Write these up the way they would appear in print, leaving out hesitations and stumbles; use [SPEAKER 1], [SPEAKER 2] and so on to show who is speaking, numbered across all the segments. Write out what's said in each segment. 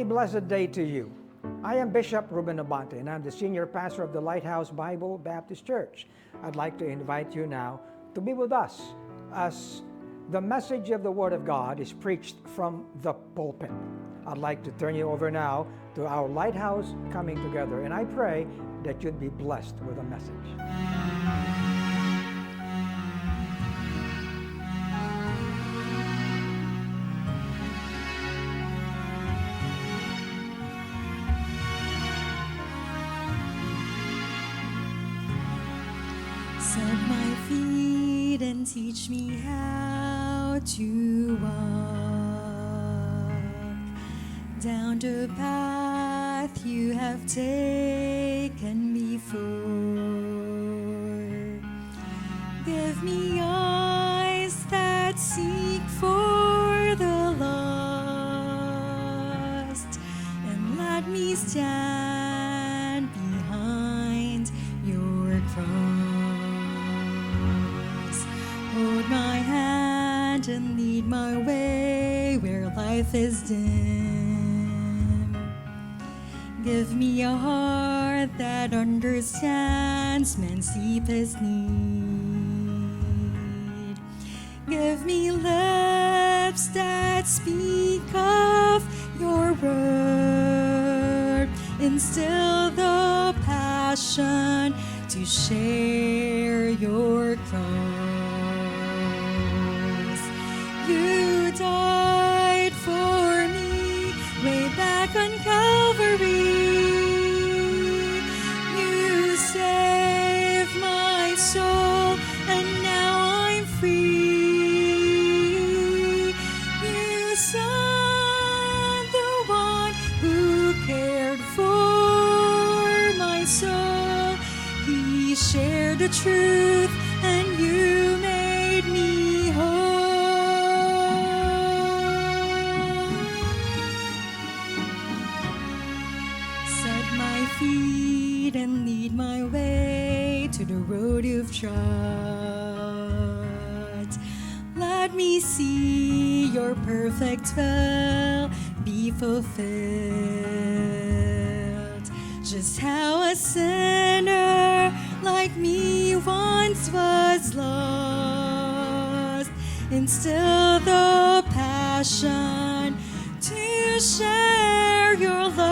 [SPEAKER 1] A blessed day to you. I am Bishop Ruben Abante, and I'm the senior pastor of the Lighthouse Bible Baptist Church. I'd like to invite you now to be with us as the message of the Word of God is preached from the pulpit. I'd like to turn you over now to our Lighthouse Coming Together, and I pray that you'd be blessed with the message.
[SPEAKER 2] Set my feet and teach me how to walk down the path you have taken before. Give me eyes that seek for the lost, and let me stand behind your cross. Hold my hand and lead my way where life is dim. Give me a heart that understands man's deepest need. Give me lips that speak of your word. Instill the passion to share your cross. You died for me way back on Calvary. You saved my soul, and now I'm free. You sent the one who cared for my soul. He shared the truth, and you made me whole. Set my feet and lead my way to the road you've trod. Let me see your perfect will be fulfilled. Just how a sinner like me once was lost. Instill the passion to share your love.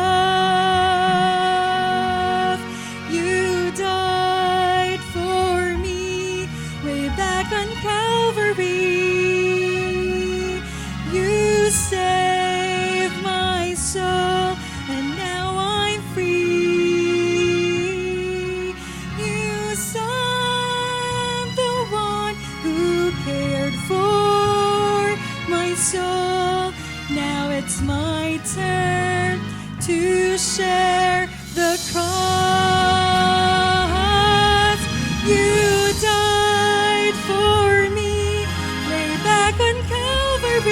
[SPEAKER 2] You died for me way back on Calvary. You saved my soul, and now I'm free. You sent the one who cared for my soul. Now it's my turn to share the cross. You died for me way back on Calvary.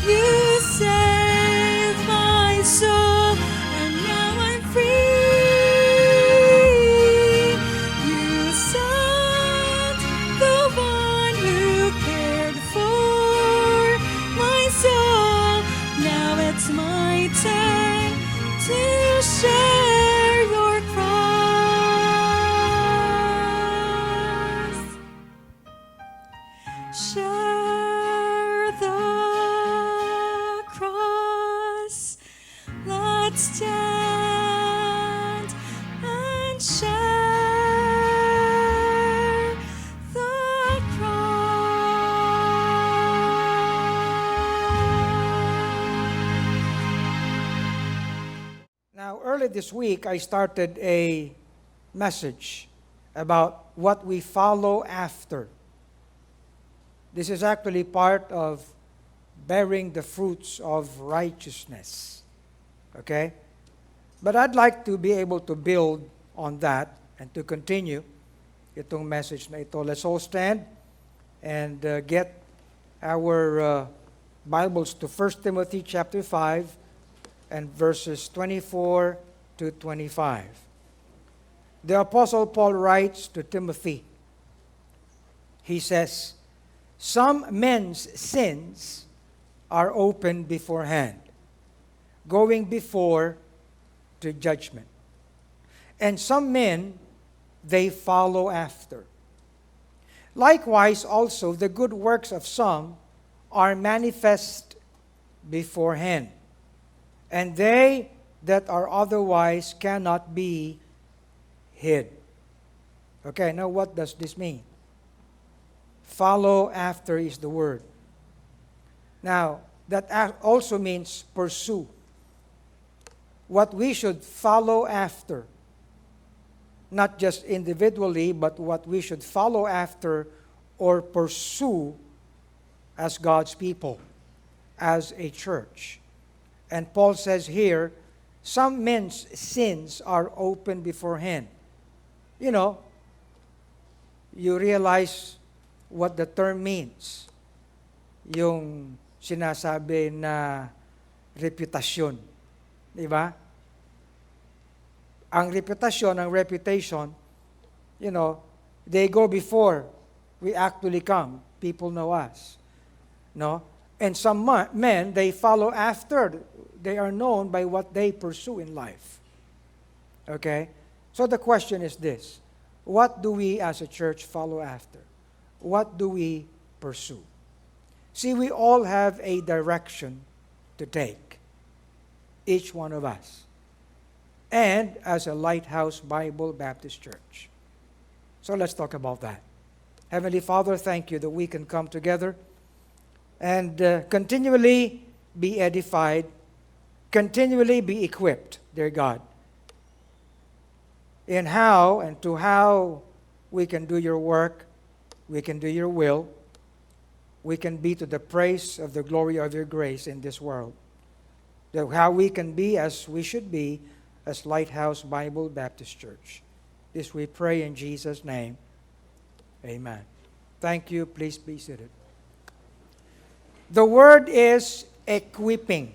[SPEAKER 2] You saved my soul, and now I'm free. You sent the one who cared for my soul. Now it's my turn to share your cross. Share the cross. Let's stand and share the cross.
[SPEAKER 1] Now, early this week, I started a message about what we follow after. This is actually part of bearing the fruits of righteousness. Okay? But I'd like to be able to build on that and to continue itong message na ito. Let's all stand and get our Bibles to 1 Timothy chapter 5 and verses 24 to 25. The Apostle Paul writes to Timothy. He says, "Some men's sins are opened beforehand, going before to judgment. And some men, they follow after. Likewise also the good works of some are manifest beforehand, and they that are otherwise cannot be hid. Okay, now what does this mean? Follow after is the word. Now, that also means pursue. What we should follow after, not just individually, but what we should follow after or pursue as God's people, as a church. And Paul says here, some men's sins are open beforehand. You know, you realize what the term means. Yung sinasabi na reputasyon. Di ba? Ang reputasyon, ang reputation, you know, they go before we actually come. People know us. No? And some men, they follow after. They are known by what they pursue in life. Okay? So the question is this. What do we as a church follow after? What do we pursue? See, we all have a direction to take. Each one of us. And as a Lighthouse Bible Baptist Church. So let's talk about that. Heavenly Father, thank you that we can come together and continually be edified, continually be equipped, dear God, in how and to how we can do your work, we can do your will, we can be to the praise of the glory of your grace in this world. That how we can be as we should be as Lighthouse Bible Baptist Church. This we pray in Jesus' name. Amen. Thank you. Please be seated. The word is equipping.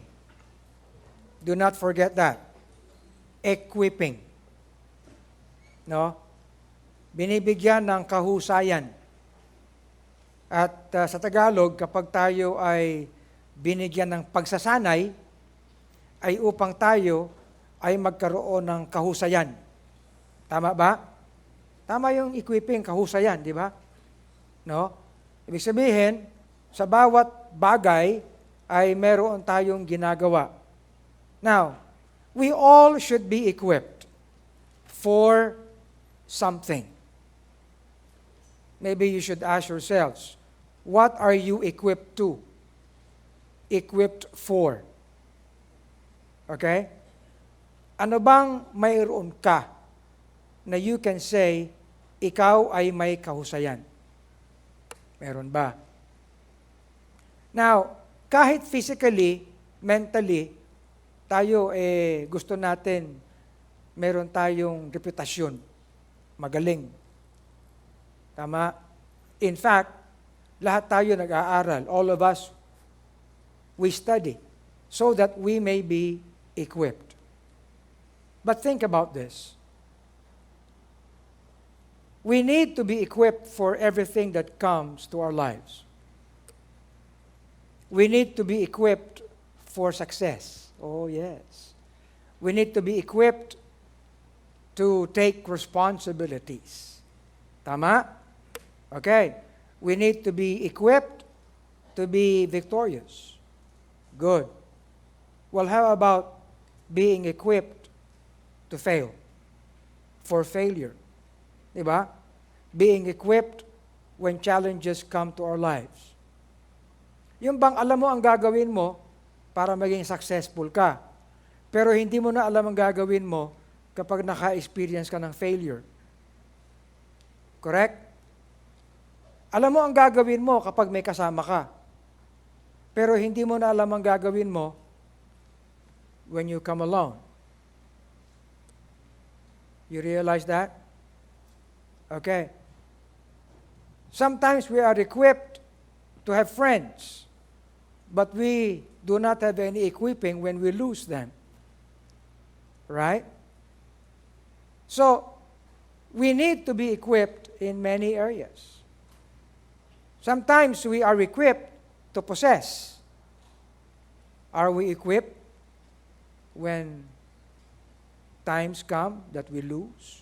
[SPEAKER 1] Do not forget that. Equipping. No? Binibigyan ng kahusayan. At sa Tagalog, kapag tayo ay binigyan ng pagsasanay, ay upang tayo ay magkaroon ng kahusayan. Tama ba? Tama yung equipping, kahusayan, di ba? No? Ibig sabihin, sa bawat bagay ay meron tayong ginagawa. Now, we all should be equipped for something. Maybe you should ask yourselves, what are you equipped to? Equipped for? Okay? Ano bang mayroon ka na you can say, ikaw ay may kahusayan? Meron ba? Now, kahit physically, mentally, tayo gusto natin meron tayong reputasyon. Magaling. Tama? In fact, lahat tayo nag-aaral. All of us, we study so that we may be equipped. But think about this. We need to be equipped for everything that comes to our lives. We need to be equipped for success. Oh, yes. We need to be equipped to take responsibilities. Tama? Okay. We need to be equipped to be victorious. Good. Well, how about being equipped to fail? For failure. Diba? Being equipped when challenges come to our lives. Yung bang alam mo ang gagawin mo para maging successful ka, pero hindi mo na alam ang gagawin mo kapag naka-experience ka ng failure. Correct? Alam mo ang gagawin mo kapag may kasama ka, pero hindi mo na alam ang gagawin mo when you come alone. You realize that? Okay. Sometimes we are equipped to have friends, but we do not have any equipping when we lose them. Right? So, we need to be equipped in many areas. Sometimes we are equipped to possess. Are we equipped when times come that we lose?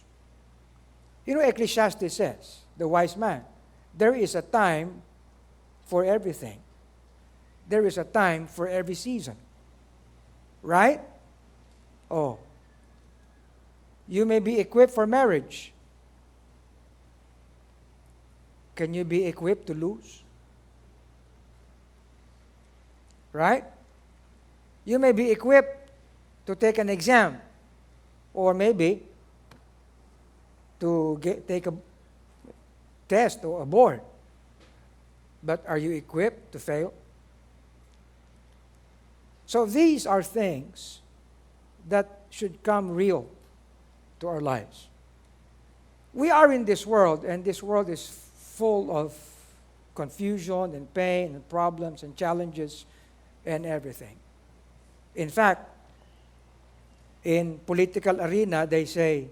[SPEAKER 1] You know, Ecclesiastes says, the wise man, there is a time for everything. There is a time for every season. Right? Oh. You may be equipped for marriage. Can you be equipped to lose? Right? You may be equipped to take an exam, or maybe to take a test or a board. But are you equipped to fail? So these are things that should come real to our lives. We are in this world, and this world is full of confusion and pain and problems and challenges and everything. In fact, in political arena, they say,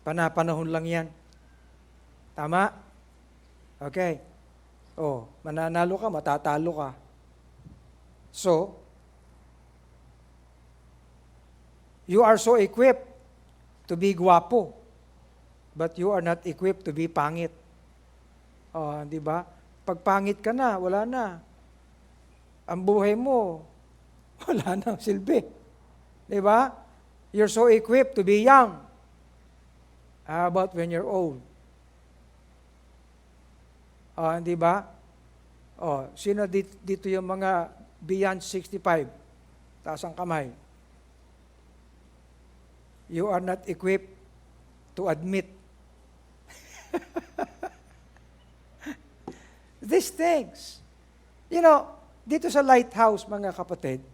[SPEAKER 1] panapanahon lang yan. Tama? Okay. Oh, mananalo ka, matatalo ka. So, you are so equipped to be guwapo, but you are not equipped to be pangit. Oh, di ba? Pag pangit ka na, wala na. Ang buhay mo, wala na silbi. Di ba? You're so equipped to be young. How about when you're old? Di ba? Oh, sino dito yung mga beyond 65? Taas ang kamay. You are not equipped to admit these things. You know, dito sa Lighthouse, mga kapatid,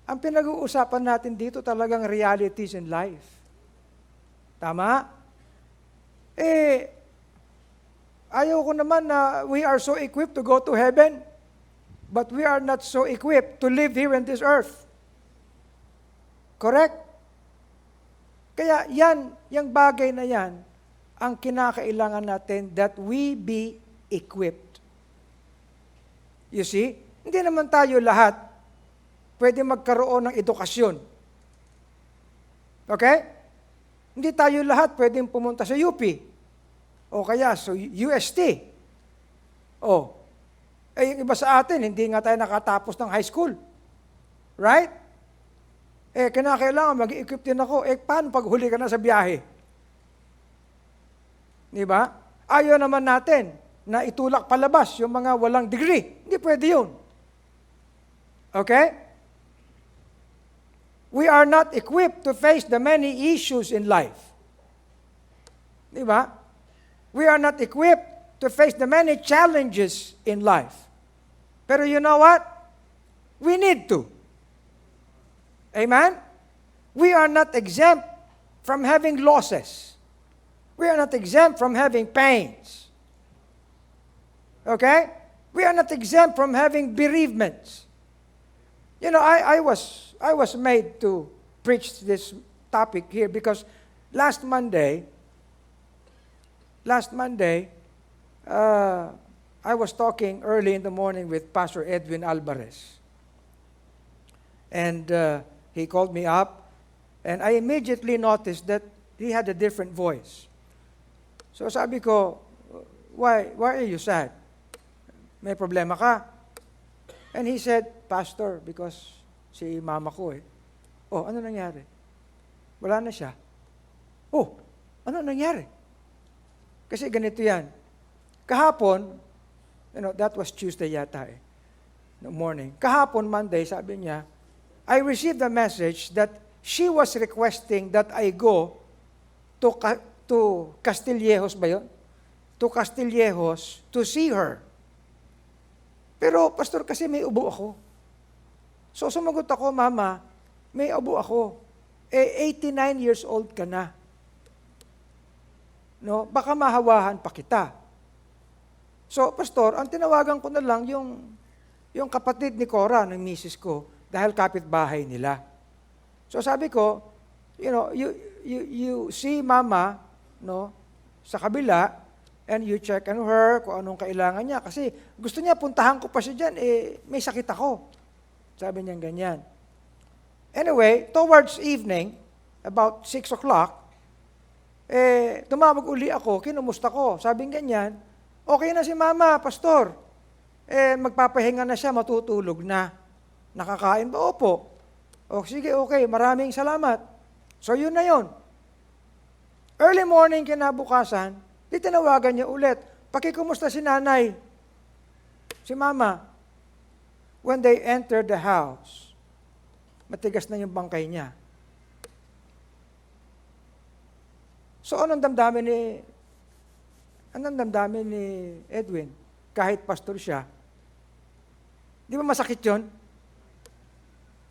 [SPEAKER 1] ang pinag-uusapan natin dito talagang realities in life. Tama? Ayaw ko naman na we are so equipped to go to heaven, but we are not so equipped to live here in this earth. Correct? Kaya yung bagay na yan, ang kinakailangan natin that we be equipped. You see? Hindi naman tayo lahat pwede magkaroon ng edukasyon. Okay? Hindi tayo lahat pwedeng pumunta sa UP. O kaya sa UST. O, yung iba sa atin, hindi nga tayo nakatapos ng high school. Right? Kinakailangan mag-equip din ako. Paano pag huli ka na sa biyahe? Di ba? Ayaw naman natin na itulak palabas yung mga walang degree. Hindi pwede yun. Okay? We are not equipped to face the many issues in life. Di ba? We are not equipped to face the many challenges in life. Pero you know what? We need to. Amen? We are not exempt from having losses. We are not exempt from having pains. Okay? We are not exempt from having bereavements. You know, I was made to preach this topic here because last Monday, I was talking early in the morning with Pastor Edwin Alvarez. And he called me up, and I immediately noticed that he had a different voice. So sabi ko, why are you sad? May problema ka? And he said, Pastor, because si mama ko Oh, ano nangyari? Wala na siya. Oh, ano nangyari? Kasi ganito yan. Kahapon, that was Tuesday yata no morning. Kahapon, Monday, sabi niya, I received a message that she was requesting that I go to Castillejos ba yun? To Castillejos to see her. Pero, Pastor, kasi may ubo ako. So, sumagot ako, Mama, may ubo ako. 89 years old ka na. No? Baka mahawahan pa kita. So, Pastor, ang tinawagan ko na lang yung kapatid ni Cora, ng misis ko, dahil kapitbahay nila. So sabi ko, you see Mama, sa kabila, and you check on her kung anong kailangan niya. Kasi gusto niya, puntahan ko pa siya dyan, may sakit ako. Sabi niya ganyan. Anyway, towards evening, about 6 o'clock, tumawag uli ako, kinumusta ko. Sabi ganyan, okay na si Mama, Pastor. Magpapahinga na siya, matutulog na. Nakakain ba? Opo. O sige, okay, maraming salamat. So yun na yun. Early morning kinabukasan, tinawagan niya ulit. Pakikumusta si nanay? Si Mama. When they entered the house, matigas na yung bangkay niya. So anong damdamin ni Edwin? Kahit pastor siya. Di ba masakit yun?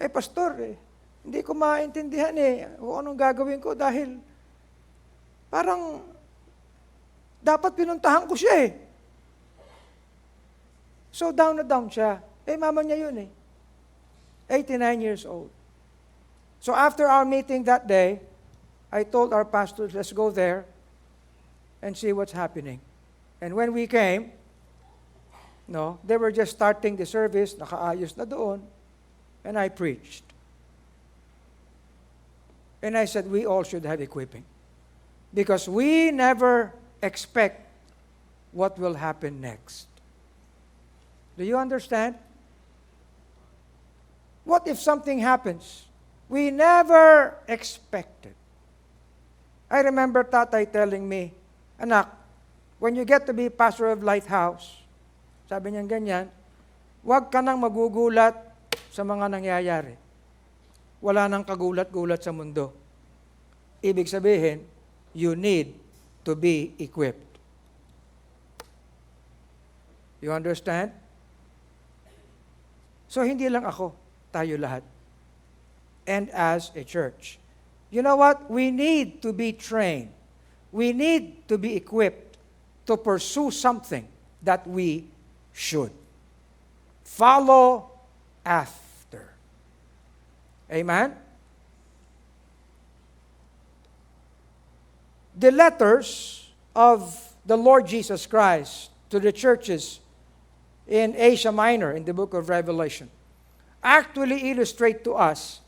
[SPEAKER 1] Pastor, hindi ko maintindihan kung anong gagawin ko dahil parang dapat pinuntahan ko siya So down na down siya. Mama niya yun 89 years old. So after our meeting that day, I told our pastors, let's go there and see what's happening. And when we came, they were just starting the service, nakaayos na doon, and I preached. And I said, we all should have equipping. Because we never expect what will happen next. Do you understand? What if something happens? We never expected. I remember Tatay telling me, anak, when you get to be pastor of Lighthouse, sabi niya ganyan, huwag ka nang magugulat sa mga nangyayari. Wala nang kagulat-gulat sa mundo. Ibig sabihin, you need to be equipped. You understand? So hindi lang ako, tayo lahat. And as a church. You know what? We need to be trained. We need to be equipped to pursue something that we should. Follow after. Amen? The letters of the Lord Jesus Christ to the churches in Asia Minor in the book of Revelation actually illustrate to us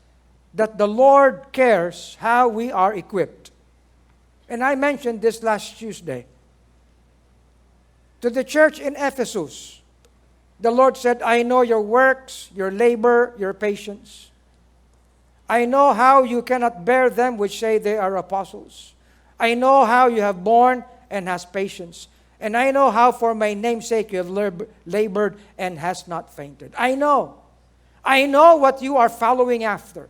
[SPEAKER 1] that the Lord cares how we are equipped. And I mentioned this last Tuesday. To the church in Ephesus, the Lord said, I know your works, your labor, your patience. I know how you cannot bear them which say they are apostles. I know how you have borne and has patience. And I know how for my name's sake you have labored and has not fainted. I know what you are following after.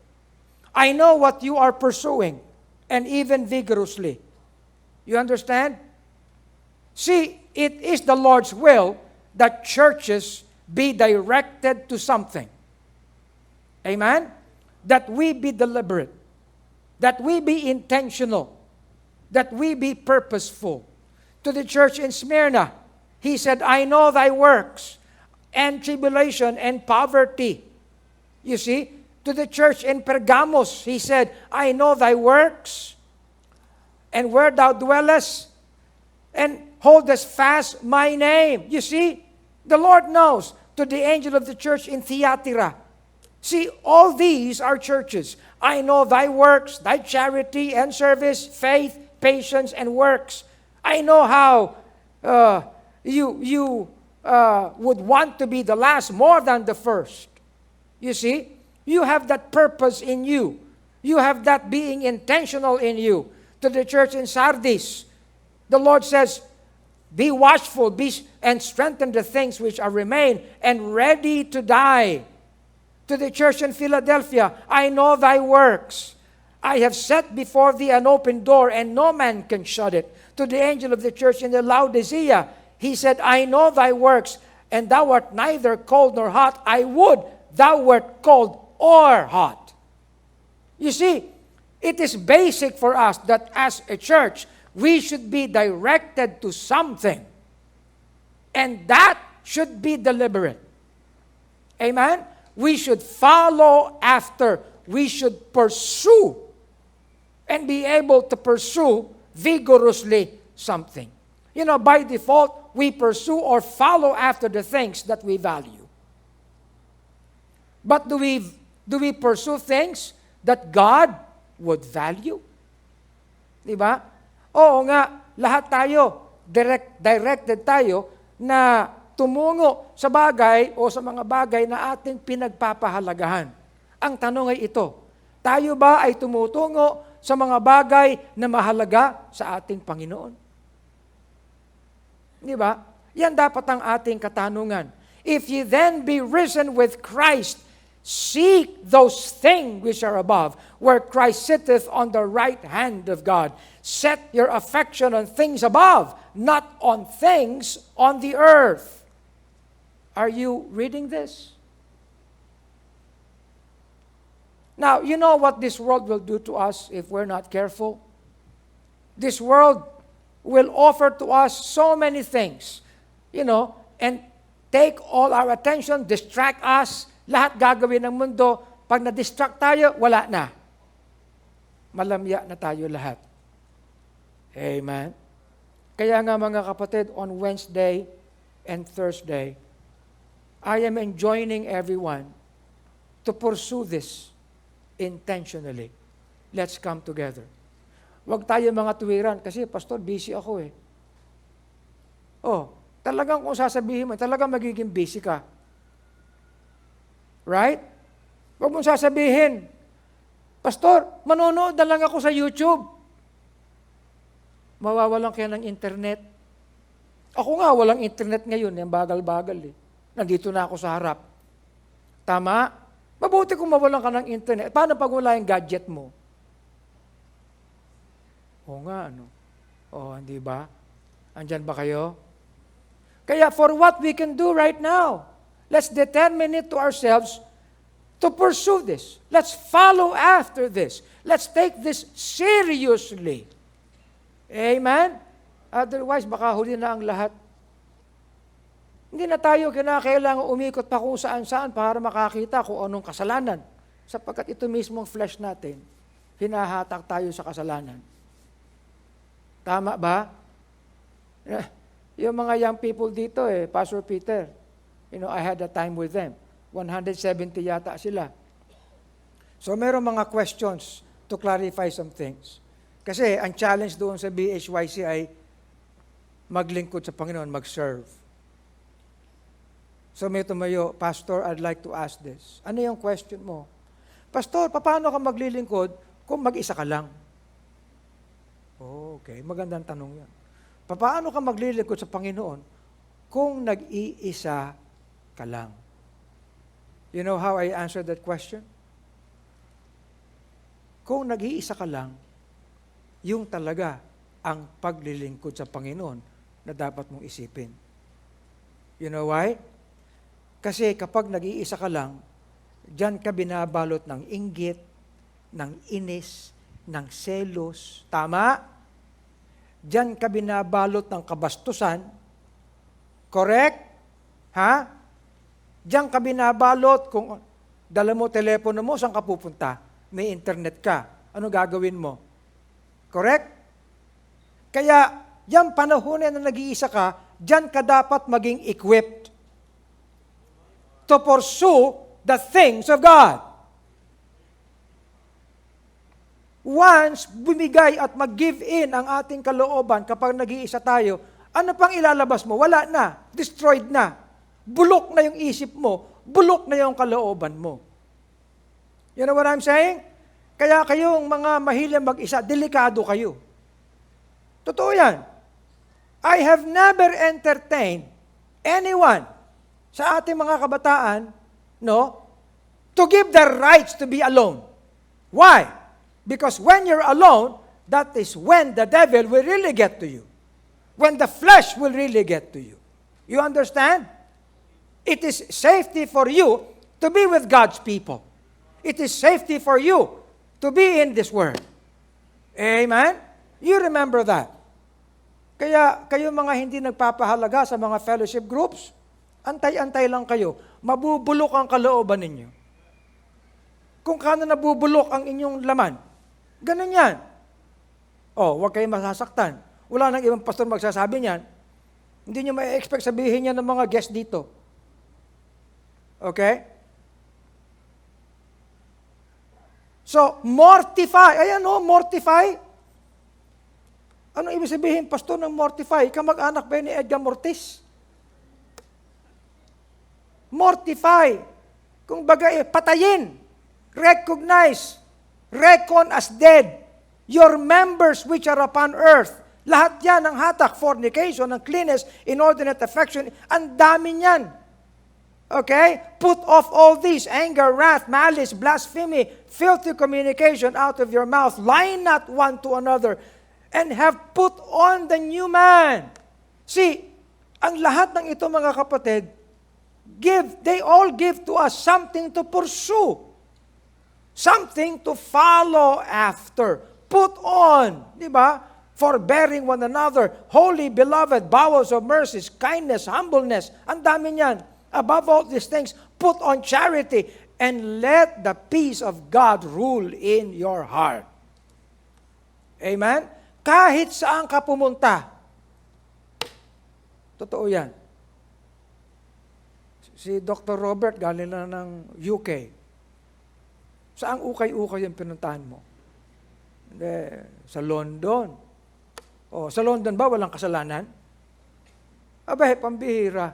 [SPEAKER 1] I know what you are pursuing, and even vigorously. You understand? See, it is the Lord's will that churches be directed to something. Amen? That we be deliberate. That we be intentional. That we be purposeful. To the church in Smyrna, He said, I know thy works, and tribulation, and poverty. You see? To the church in Pergamos, He said, I know thy works, and where thou dwellest, and holdest fast my name. You see? The Lord knows. To the angel of the church in Thyatira. See, all these are churches. I know thy works, thy charity and service, faith, patience, and works. I know how you would want to be the last more than the first. You see? You have that purpose in you. You have that being intentional in you. To the church in Sardis, the Lord says, be watchful, and strengthen the things which are remain, and ready to die. To the church in Philadelphia, I know thy works. I have set before thee an open door, and no man can shut it. To the angel of the church in the Laodicea, He said, I know thy works, and thou art neither cold nor hot. I would thou wert cold or hot. You see, it is basic for us that as a church, we should be directed to something. And that should be deliberate. Amen? We should follow after. We should pursue and be able to pursue vigorously something. You know, by default, we pursue or follow after the things that we value. But do we pursue things that God would value? Di ba? Oo nga, lahat tayo, directed tayo na tumungo sa bagay o sa mga bagay na ating pinagpapahalagahan. Ang tanong ay ito, tayo ba ay tumutungo sa mga bagay na mahalaga sa ating Panginoon? Di ba? Yan dapat ang ating katanungan. If ye then be risen with Christ, seek those things which are above, where Christ sitteth on the right hand of God. Set your affection on things above, not on things on the earth. Are you reading this? Now, you know what this world will do to us if we're not careful? This world will offer to us so many things, and take all our attention, distract us, lahat gagawin ng mundo. Pag na-distract tayo, wala na. Malamya na tayo lahat. Amen? Kaya nga mga kapatid, on Wednesday and Thursday, I am enjoining everyone to pursue this intentionally. Let's come together. Huwag tayo mga tuwiran, kasi Pastor, busy ako eh. Talagang kung sasabihin mo, talagang magiging busy ka. Right? Huwag mong sasabihin, Pastor, manonood na lang ako sa YouTube. Mawawalan kaya ng internet. Ako nga, walang internet ngayon. Yung bagal-bagal eh. Nandito na ako sa harap. Tama? Mabuti kung mawalan ka ng internet. Paano pag wala yung gadget mo? Oo nga, hindi ba? Andyan ba kayo? Kaya for what we can do right now, let's determine it to ourselves to pursue this. Let's follow after this. Let's take this seriously. Amen? Otherwise, baka huli na ang lahat. Hindi na tayo kinakailangan umikot pa kung saan-saan para makakita kung anong kasalanan. Sapagkat ito mismong flesh natin, hinahatak tayo sa kasalanan. Tama ba? Yung mga young people dito Pastor Peter, I had a time with them. 170 yata sila. So meron mga questions to clarify some things. Kasi ang challenge doon sa BHYC ay maglingkod sa Panginoon, mag-serve. So may tumayo, Pastor, I'd like to ask this. Ano yung question mo? Pastor, paano ka maglilingkod kung mag-isa ka lang? Okay, magandang tanong yan. Paano ka maglilingkod sa Panginoon kung nag-iisa ka lang? You know how I answered that question? Kung nag-iisa ka lang, yung talaga ang paglilingkod sa Panginoon na dapat mong isipin. You know why? Kasi kapag nag-iisa ka lang, diyan ka binabalot ng inggit, ng inis, ng selos. Tama? Diyan ka binabalot ng kabastusan. Correct? Ha? Diyan ka binabalot kung dala mo telepono mo, saan ka pupunta? May internet ka. Ano gagawin mo? Correct? Kaya, yan panahon na nag-iisa ka, diyan ka dapat maging equipped to pursue the things of God. Once bumigay at mag-give in ang ating kalooban kapag nag-iisa tayo, ano pang ilalabas mo? Wala na. Destroyed na. Bulok na yung isip mo. Bulok na yung kalooban mo. You know what I'm saying? Kaya kayong mga mahilig mag-isa, delikado kayo. Totoo yan. I have never entertained anyone sa ating mga kabataan, to give their rights to be alone. Why? Because when you're alone, that is when the devil will really get to you. When the flesh will really get to you. You understand? It is safety for you to be with God's people. It is safety for you to be in this word. Amen? You remember that. Kaya kayo mga hindi nagpapahalaga sa mga fellowship groups, antay-antay lang kayo. Mabubulok ang kalooban ninyo. Kung kano nabubulok ang inyong laman, ganun yan. Huwag kayong masasaktan. Wala nang ibang pastor magsasabi niyan. Hindi nyo ma-expect sabihin niya ng mga guest dito. Okay? So, mortify. Ayan o, mortify. Ano ibig sabihin, pastor, ng mortify? Kamag-anak ba ni Edgar Mortis? Mortify. Kung baga, patayin. Recognize. Reckon as dead. Your members which are upon earth. Lahat yan ng hatak, fornication, uncleanness, inordinate affection. Ang dami niyan. Okay? Put off all these, anger, wrath, malice, blasphemy, filthy communication out of your mouth. Lie not one to another, and have put on the new man. See, ang lahat ng ito mga kapatid, they all give to us something to pursue. Something to follow after. Put on, di ba? Forbearing one another, holy, beloved, bowels of mercies, kindness, humbleness. Ang dami niyan. Above all these things, put on charity, and let the peace of God rule in your heart. Amen? Kahit saan ka pumunta. Totoo yan. Si Dr. Robert galing na ng UK. Saang ukay-ukay yung pinuntahan mo? Hindi, sa London. O, sa London ba walang kasalanan? Abay, pambihira.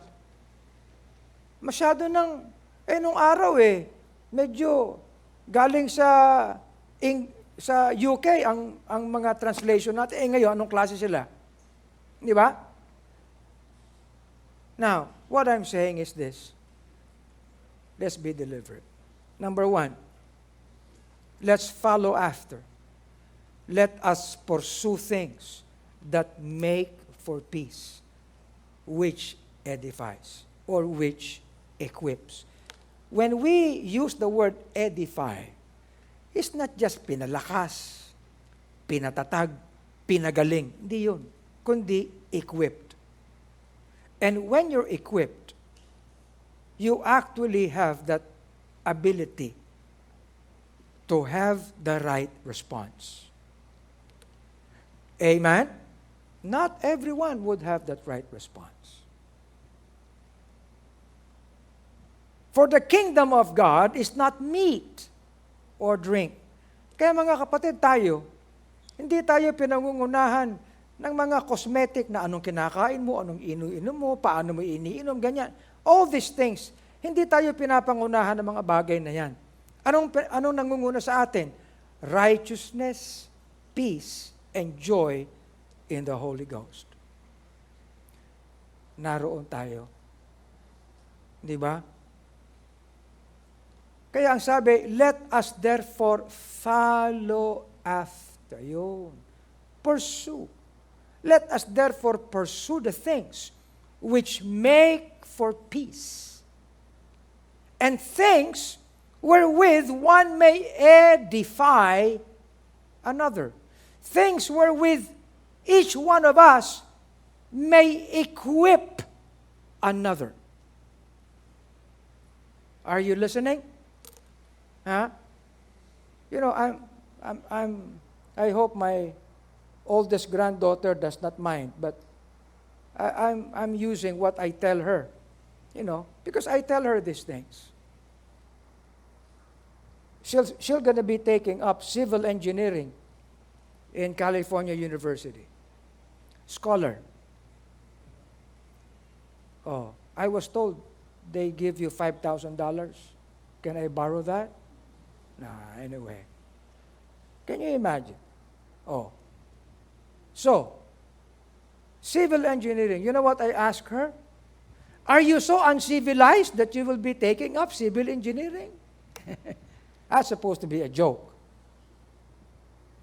[SPEAKER 1] Masyado nung araw medyo galing sa UK ang mga translation natin. Ngayon, anong klase sila? Di ba? Now, what I'm saying is this. Let's be deliberate. Number one, let's follow after. Let us pursue things that make for peace, which edifies, or which equips. When we use the word edify, it's not just pinalakas, pinatatag, pinagaling. Hindi yun. Kundi equipped. And when you're equipped, you actually have that ability to have the right response. Amen? Not everyone would have that right response. For the kingdom of God is not meat or drink. Kaya mga kapatid, hindi tayo pinangungunahan ng mga cosmetic na anong kinakain mo, anong inu-inom mo, paano mo iniinom, ganyan. All these things, hindi tayo pinapangunahan ng mga bagay na yan. Anong nangunguna sa atin? Righteousness, peace, and joy in the Holy Ghost. Naroon tayo. Di ba? Kaya ang sabi, let us therefore follow after. Yun. Pursue. Let us therefore pursue the things which make for peace, and things wherewith one may edify another. Things wherewith each one of us may equip another. Are you listening? Huh? You know, I hope my oldest granddaughter does not mind, but I'm using what I tell her, you know, because I tell her these things. She's going to be taking up civil engineering in California University. Scholar. Oh, I was told they give you $5,000. Can I borrow that? Nah, anyway. Can you imagine? Oh. So, civil engineering, you know what I asked her? Are you so uncivilized that you will be taking up civil engineering? That's supposed to be a joke.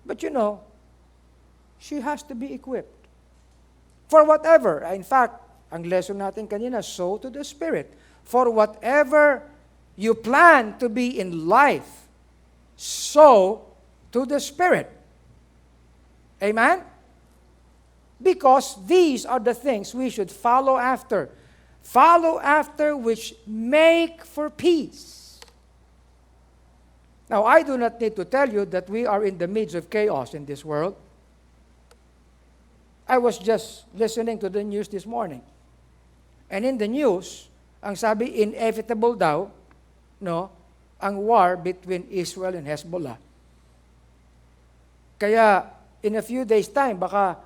[SPEAKER 1] But you know, she has to be equipped. For whatever, in fact, ang lesson natin kanina, sow to the Spirit. For whatever you plan to be in life, sow to the Spirit. Amen? Because these are the things we should follow after. Follow after which make for peace. Now, I do not need to tell you that we are in the midst of chaos in this world. I was just listening to the news this morning. And in the news, ang sabi, inevitable daw, no, ang war between Israel and Hezbollah. Kaya, in a few days time, baka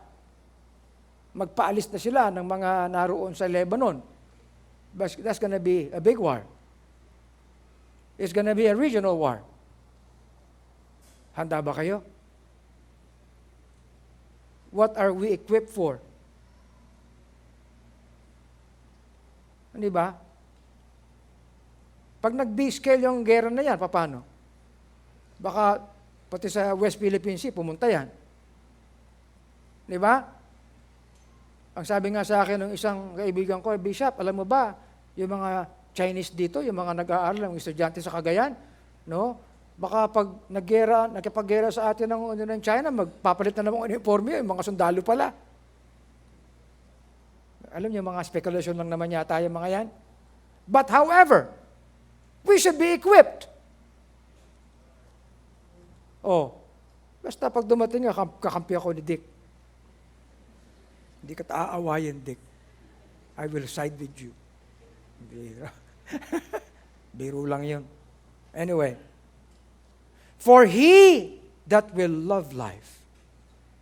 [SPEAKER 1] magpaalis na sila ng mga naroon sa Lebanon. But that's gonna be a big war. It's gonna be a regional war. Handa ba kayo? What are we equipped for? Hindi ba? Pag nag-B-scale yung gera na yan, paano? Baka pati sa West Philippine Sea, pumunta yan. Di ba? Ang sabi nga sa akin ng isang kaibigan ko, Bishop, alam mo ba, yung mga Chinese dito, yung mga nag-aaral, yung estudyante sa Cagayan, no? Baka pag nakipag-gera sa atin ng China, magpapalit na naman uniforme, yung mga sundalo pala. Alam niyo, mga speculation lang naman yata yung mga yan. But however, we should be equipped. Oh, basta pag dumating nga, kakampi ako ni Dick. Hindi ka aawayin, Dick. I will side with you. Biro lang yun. Anyway, for he that will love life,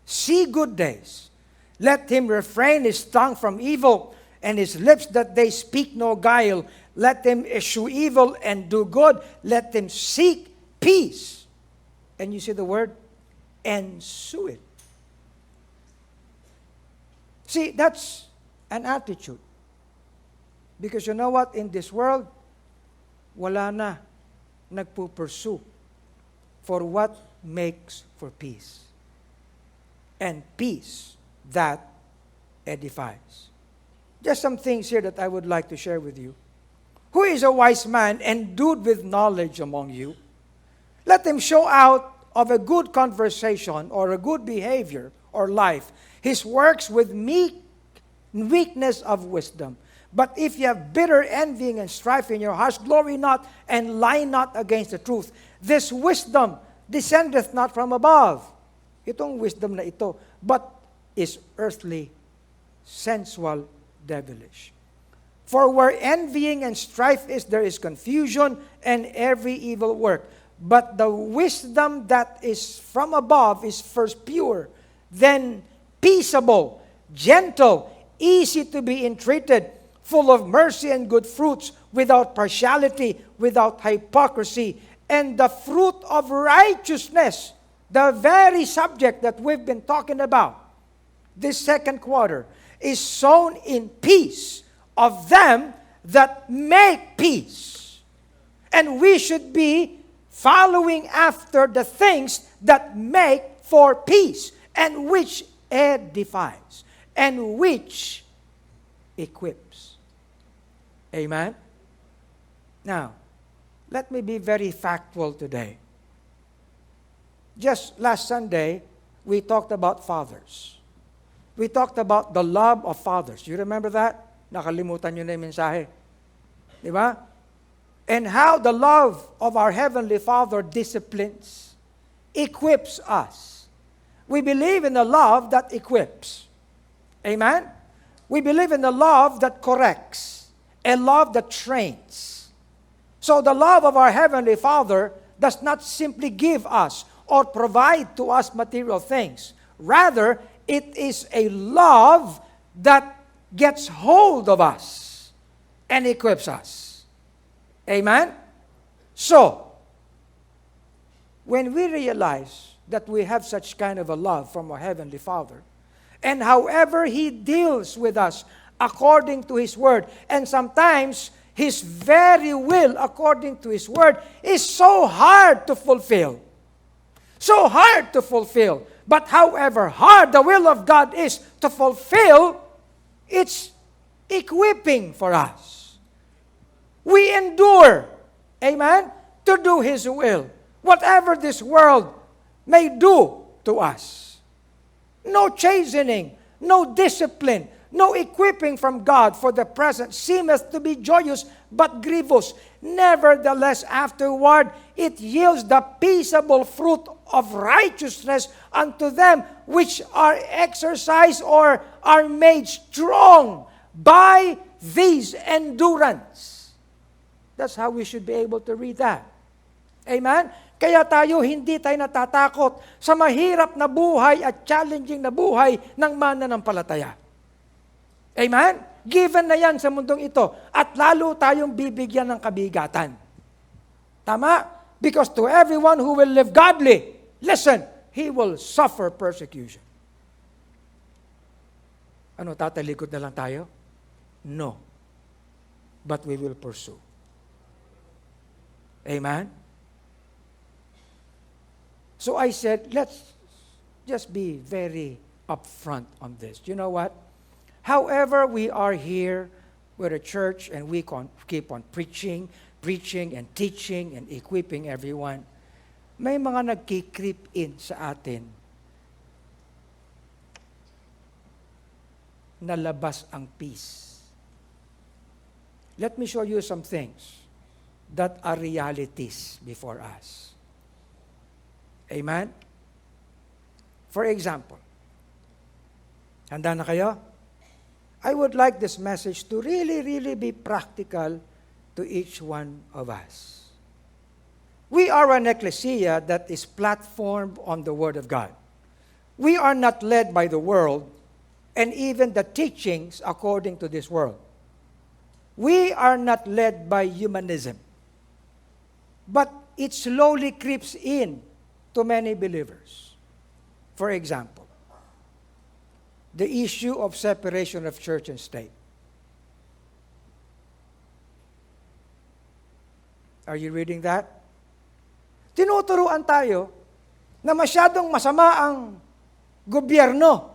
[SPEAKER 1] see good days, let him refrain his tongue from evil, and his lips that they speak no guile. Let him eschew evil and do good. Let him seek peace. And you see the word? Ensue it. See, that's an attitude. Because you know what? In this world, wala na nagpupursue for what makes for peace. And peace that edifies. Just some things here that I would like to share with you. Who is a wise man endued with knowledge among you? Let him show out of a good conversation or a good behavior or life his works with meekness of wisdom. But if you have bitter envying and strife in your hearts, glory not and lie not against the truth. This wisdom descendeth not from above. Itong wisdom na ito, but is earthly, sensual, devilish. For where envying and strife is, there is confusion and every evil work. But the wisdom that is from above is first pure, then peaceable, gentle, easy to be entreated, full of mercy and good fruits, without partiality, without hypocrisy, and the fruit of righteousness, the very subject that we've been talking about this second quarter, is sown in peace of them that make peace. And we should be following after the things that make for peace, and which edifies, and which equips. Amen? Now, let me be very factual today. Just last Sunday, we talked about fathers. We talked about the love of fathers. You remember that? Nakalimutan nyo na yung mensahe. Di ba? And how the love of our Heavenly Father disciplines, equips us. We believe in the love that equips. Amen? We believe in the love that corrects, a love that trains. So the love of our Heavenly Father does not simply give us or provide to us material things. Rather, it is a love that gets hold of us and equips us. Amen? So, when we realize that we have such kind of a love from our Heavenly Father, and however He deals with us according to His Word, and sometimes His very will according to His Word is so hard to fulfill. So hard to fulfill. But however hard the will of God is to fulfill, it's equipping for us. We endure, amen, to do His will. Whatever this world may do to us. No chastening, no discipline, no equipping from God for the present seemeth to be joyous, but grievous. Nevertheless, afterward, it yields the peaceable fruit of righteousness unto them which are exercised or are made strong by these endurance. That's how we should be able to read that. Amen? Kaya hindi tayo natatakot sa mahirap na buhay at challenging na buhay ng mananampalataya. Amen? Given na yan sa mundong ito at lalo tayong bibigyan ng kabigatan. Tama? Because to everyone who will live godly, listen, he will suffer persecution. Ano, tatalikod na lang tayo? No. But we will pursue. Amen? So I said, let's just be very upfront on this. You know what? However, we are here, we're a church, and we keep on preaching and teaching and equipping everyone. May mga nagki-creep in sa atin na labas ang peace. Let me show you some things that are realities before us. Amen? For example, handa na kayo? I would like this message to really, really be practical to each one of us. We are an ecclesia that is platformed on the Word of God. We are not led by the world and even the teachings according to this world. We are not led by humanism. But it slowly creeps in to many believers. For example, the issue of separation of church and state. Are you reading that? Tinuturuan tayo na masyadong masama ang gobyerno.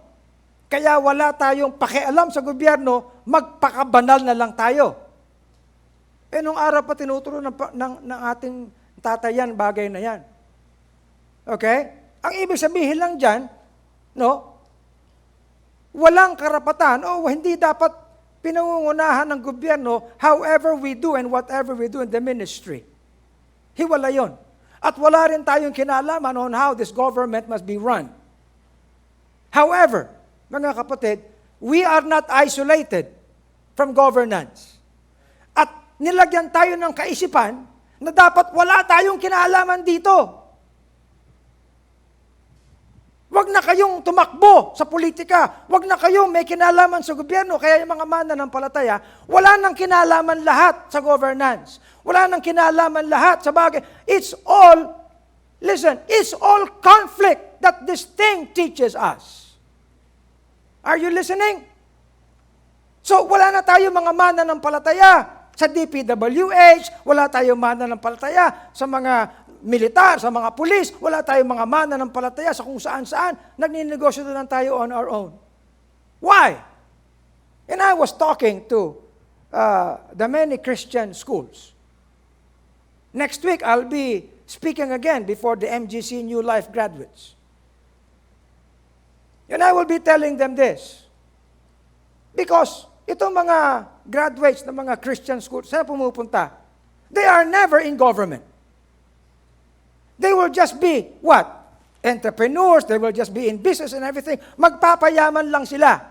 [SPEAKER 1] Kaya wala tayong pakialam sa gobyerno, magpakabanal na lang tayo. Nung araw pa tinuturo ng ating tatayan bagay na yan. Okay? Ang ibig sabihin lang dyan, no, walang karapatan o hindi dapat pinangungunahan ng gobyerno however we do and whatever we do in the ministry. Hiwala yun. At wala rin tayong kinalaman on how this government must be run. However, mga kapatid, we are not isolated from governance. At nilagyan tayo ng kaisipan na dapat wala tayong kinalaman dito. Huwag na kayong tumakbo sa politika. Huwag na kayong may kinalaman sa gobyerno. Kaya yung mga mananampalataya, wala nang kinalaman lahat sa governance. Wala nang kinalaman lahat sa bagay. It's all conflict that this thing teaches us. Are you listening? So, wala na tayo mga mananampalataya sa DPWH, wala tayong mananampalataya sa mga militar, sa mga pulis, wala tayong mga mananampalataya sa kung saan-saan, nagninegosyo na lang tayo on our own. Why? And I was talking to the many Christian schools. Next week, I'll be speaking again before the MGC New Life graduates. And I will be telling them this. Because itong mga graduates ng mga Christian schools, saan pumupunta? They are never in government. They will just be, what? Entrepreneurs, they will just be in business and everything. Magpapayaman lang sila.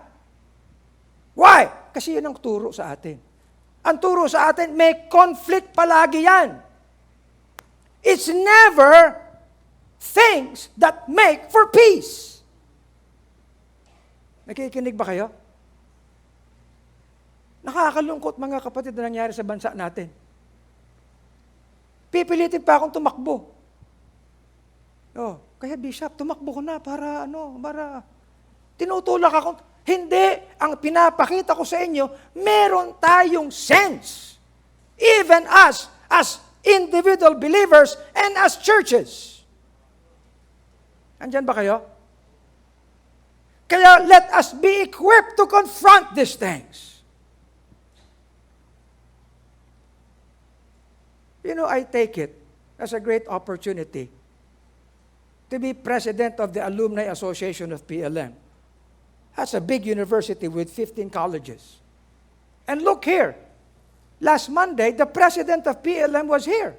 [SPEAKER 1] Why? Kasi yun ang turo sa atin. Ang turo sa atin, may conflict palagi yan. It's never things that make for peace. Nakikinig ba kayo? Nakakalungkot mga kapatid na nangyari sa bansa natin. Pipilitin pa akong tumakbo. Oh, kaya Bishop, tumakbo ko na para tinutulak ako. Hindi, ang pinapakita ko sa inyo, meron tayong sense. Even us, as individual believers and as churches. Andyan ba kayo? Kaya let us be equipped to confront these things. You know, I take it as a great opportunity to be president of the Alumni Association of PLM. That's a big university with 15 colleges. And look here, last Monday, the president of PLM was here.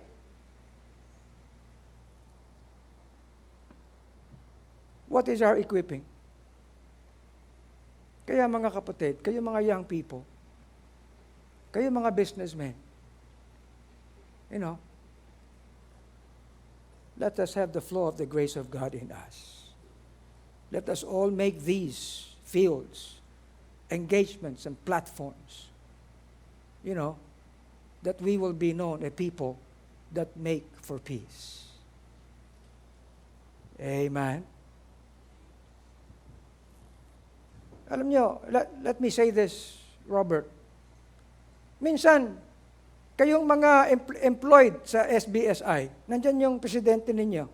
[SPEAKER 1] What is our equipping? Kaya mga kapatid, kayo mga young people, kayo mga businessmen, you know, let us have the flow of the grace of God in us. Let us all make these fields, engagements, and platforms, that we will be known a people that make for peace. Amen. Alam nyo, let me say this, Robert. Minsan, kayong mga employed sa SBSI, nandyan yung presidente ninyo.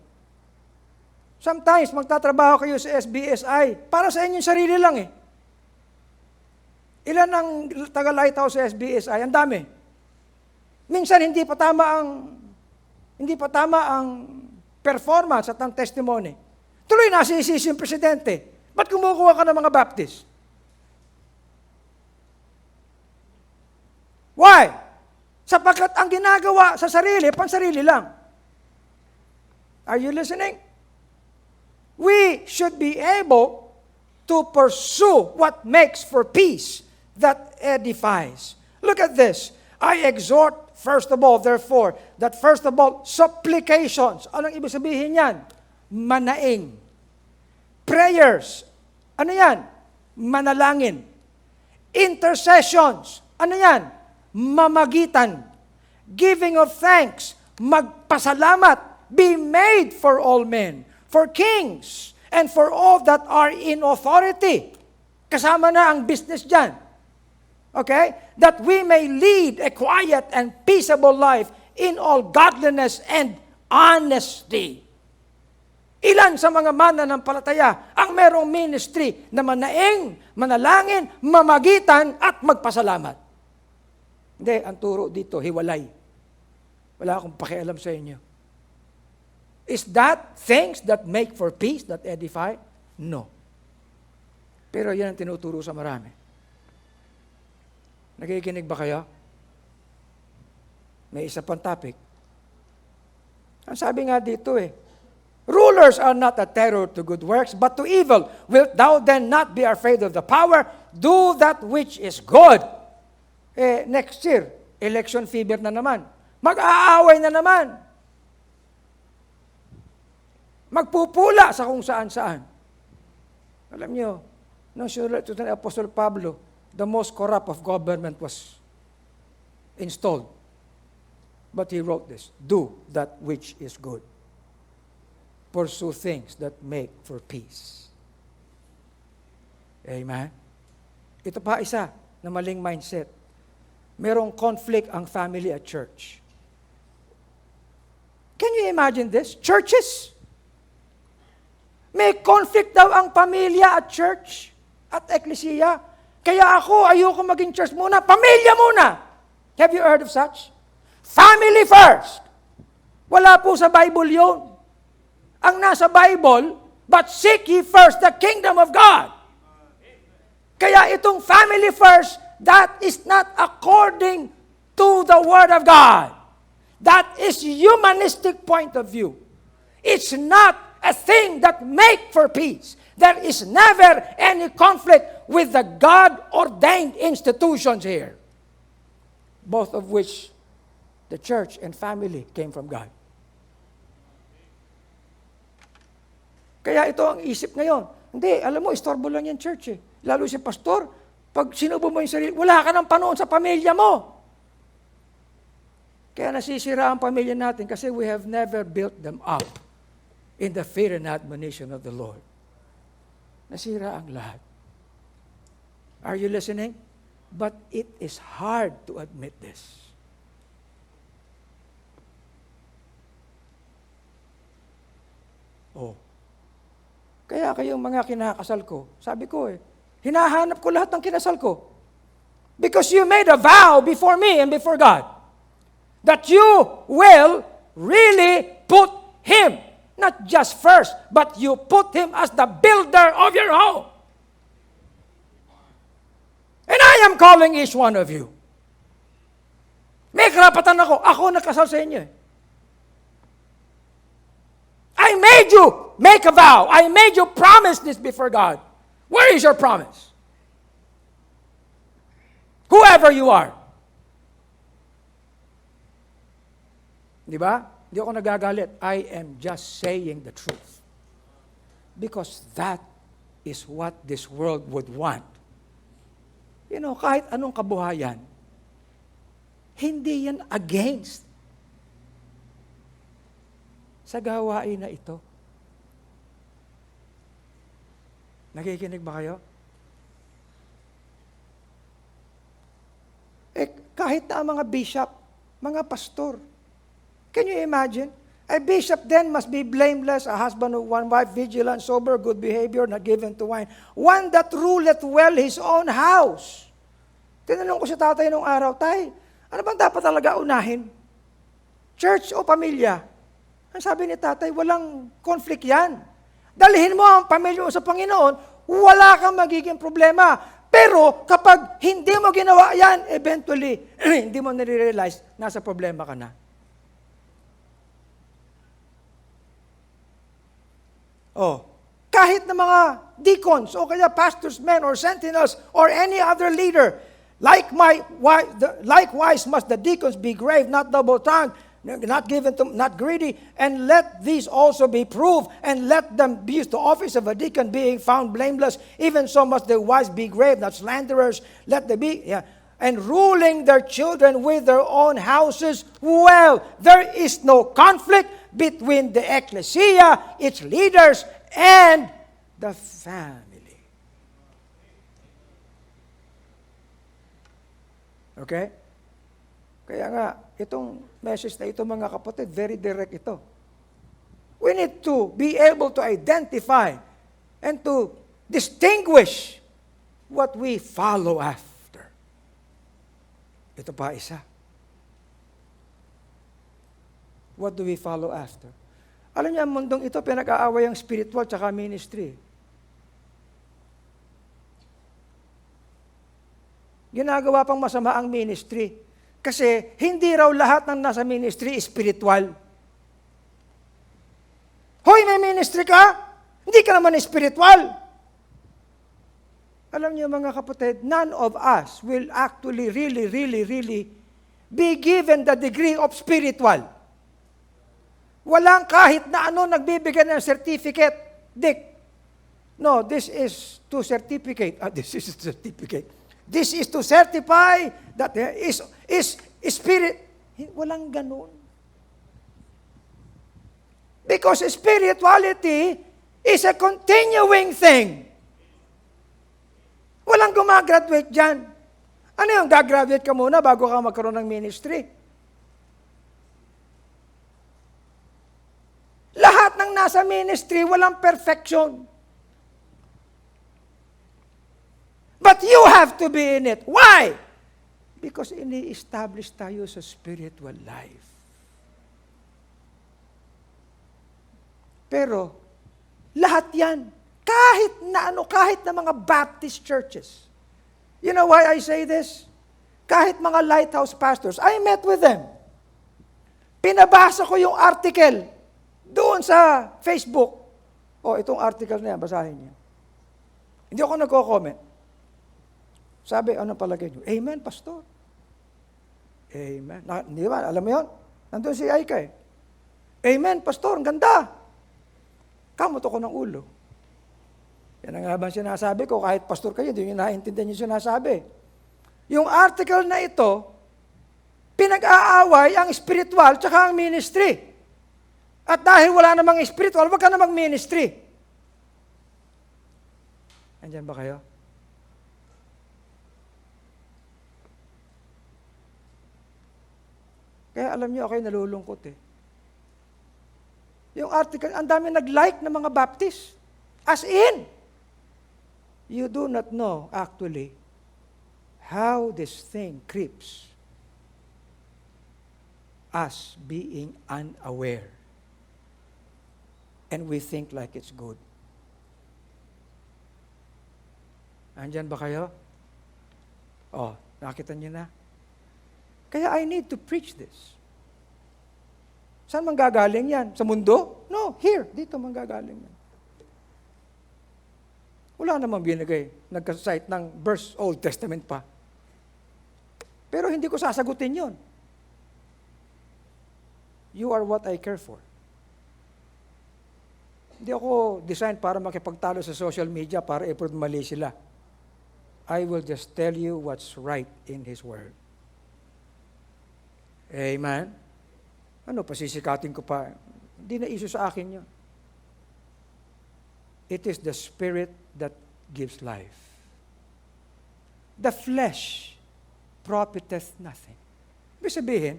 [SPEAKER 1] Sometimes, magtatrabaho kayo sa SBSI, para sa inyong sarili lang eh. Ilan ang taga-lighthouse sa SBSI? Ang dami. Minsan, hindi pa tama ang performance at ang testimony. Tuloy nasisisi yung presidente. Ba't kumukuha ka ng mga Baptist? Why? Sapagkat ang ginagawa sa sarili, pansarili lang. Are you listening? We should be able to pursue what makes for peace that edifies. Look at this. I exhort, first of all, therefore, that first of all, supplications. Anong ibig sabihin yan? Manaing. Prayers. Ano yan? Manalangin. Intercessions. Ano yan? Mamagitan. Giving of thanks. Magpasalamat. Be made for all men. For kings. And for all that are in authority. Kasama na ang business dyan. Okay? That we may lead a quiet and peaceable life in all godliness and honesty. Ilan sa mga mananampalataya ang merong ministry na manaing, manalangin, mamagitan, at magpasalamat. Hindi, ang turo dito, hiwalay. Wala akong pakialam sa inyo. Is that things that make for peace, that edify? No. Pero yan ang tinuturo sa marami. Nakikinig ba kayo? May isa pang topic. Ang sabi nga dito rulers are not a terror to good works, but to evil. Wilt thou then not be afraid of the power? Do that which is good. Next year, election fever na naman. Mag-aaway na naman. Magpupula sa kung saan-saan. Alam nyo, nung sulat ito ni Apostol Pablo, the most corrupt of government was installed. But he wrote this, do that which is good. Pursue things that make for peace. Amen? Ito pa isa na maling mindset. Merong conflict ang family at church. Can you imagine this? Churches? May conflict daw ang pamilya at church at eklesiya. Kaya ako, ayoko maging church muna. Pamilya muna. Have you heard of such? Family first. Wala po sa Bible yun. Ang nasa Bible, but seek ye first the kingdom of God. Kaya itong family first, that is not according to the Word of God. That is humanistic point of view. It's not a thing that make for peace. There is never any conflict with the God-ordained institutions here. Both of which the church and family came from God. Kaya ito ang isip ngayon. Hindi, alam mo, istorbo lang yan church Lalo si pastor, pag sinubo mo yung sarili, wala ka ng panoon sa pamilya mo. Kaya nasisira ang pamilya natin kasi we have never built them up in the fear and admonition of the Lord. Nasira ang lahat. Are you listening? But it is hard to admit this. Oh. Kaya kayong mga kinakasal ko, sabi ko hinahanap ko lahat ng kinasal ko. Because you made a vow before me and before God that you will really put Him, not just first, but you put Him as the builder of your home. And I am calling each one of you. May karapatan ako. Ako nagkasal sa inyo I made you make a vow. I made you promise this before God. Where is your promise? Whoever you are. Di ba? Hindi ako nagagalit. I am just saying the truth. Because that is what this world would want. You know, kahit anong kabuhayan, hindi yan against sa gawain na ito. Nakikinig ba kayo? Kahit na ang mga bishop, mga pastor, can you imagine? A bishop then must be blameless, a husband of one wife, vigilant, sober, good behavior, not given to wine. One that ruleth well his own house. Tinanong ko si tatay nung araw, Tay, ano bang dapat talaga unahin? Church o pamilya? Ang sabi ni tatay, walang conflict yan. Dalhin mo ang pamilya mo sa Panginoon, wala kang magiging problema. Pero kapag hindi mo ginawa yan, eventually, hindi mo nare-realize, nasa problema ka na. Oh, kahit na mga deacons o kaya pastors, men or sentinels or any other leader, likewise must the deacons be grave, not double-tongued, not given to, not greedy, and let these also be proved, and let them be used the office of a deacon, being found blameless. Even so must the wives be grave, not slanderers. Let them be, and ruling their children with their own houses well. There is no conflict between the ecclesia, its leaders, and the family. Okay? Kaya nga, itong message na ito, mga kapatid, very direct ito. We need to be able to identify and to distinguish what we follow after. Ito pa isa. What do we follow after? Alam niyo, ang mundong ito, pinag-aaway ang spiritual tsaka ministry. Ginagawa pang masama ang ministry. Kasi hindi raw lahat ng nasa ministry spiritual. Hoy, may ministry ka? Hindi ka naman spiritual. Alam niyo mga kapatid, none of us will actually really be given the degree of spiritual. Walang kahit na ano nagbibigay ng certificate. Dick, no, this is to certificate. This is certificate. This is to certify that there is spirit. Walang ganun. Because spirituality is a continuing thing. Walang gumagraduate dyan. Ano yung gagraduate ka muna bago ka magkaroon ng ministry? Lahat ng nasa ministry, walang perfection. But you have to be in it. Why? Because ini-establish tayo sa spiritual life. Pero, lahat yan, kahit na mga Baptist churches. You know why I say this? Kahit mga lighthouse pastors, I met with them. Pinabasa ko yung article doon sa Facebook. Oh, itong article na yan, basahin niyo. Hindi ako nagko-comment. Sabi, ano palagay niyo? Amen, pastor. Amen. Di ba? Alam mo yun? Nandun si Aika eh. Amen, pastor. Ang ganda. Kamot ako ng ulo. Yan ang habang sinasabi ko, kahit pastor kayo, hindi nyo naiintindihan yung sinasabi. Yung article na ito, pinag-aaway ang spiritual tsaka ang ministry. At dahil wala namang spiritual, wag ka namang ministry. Andiyan ba kayo? Kaya alam niyo, ako'y nalulungkot eh. Yung article, ang dami nag-like ng mga Baptist. As in, you do not know actually how this thing creeps us being unaware. And we think like it's good. Andyan ba kayo? Oh, nakita niyo na? Kaya I need to preach this. Saan manggagaling yan? Sa mundo? No, here. Dito manggagaling yan. Wala namang binigay. Nagkasite ng verse Old Testament pa. Pero hindi ko sasagutin yon. You are what I care for. Hindi ako designed para makipagtalo sa social media para i-prove mali sila. I will just tell you what's right in His Word. Amen? Ano, pasisikatin ko pa? Hindi na issue sa akin yun. It is the Spirit that gives life. The flesh profiteth nothing. Ibig sabihin,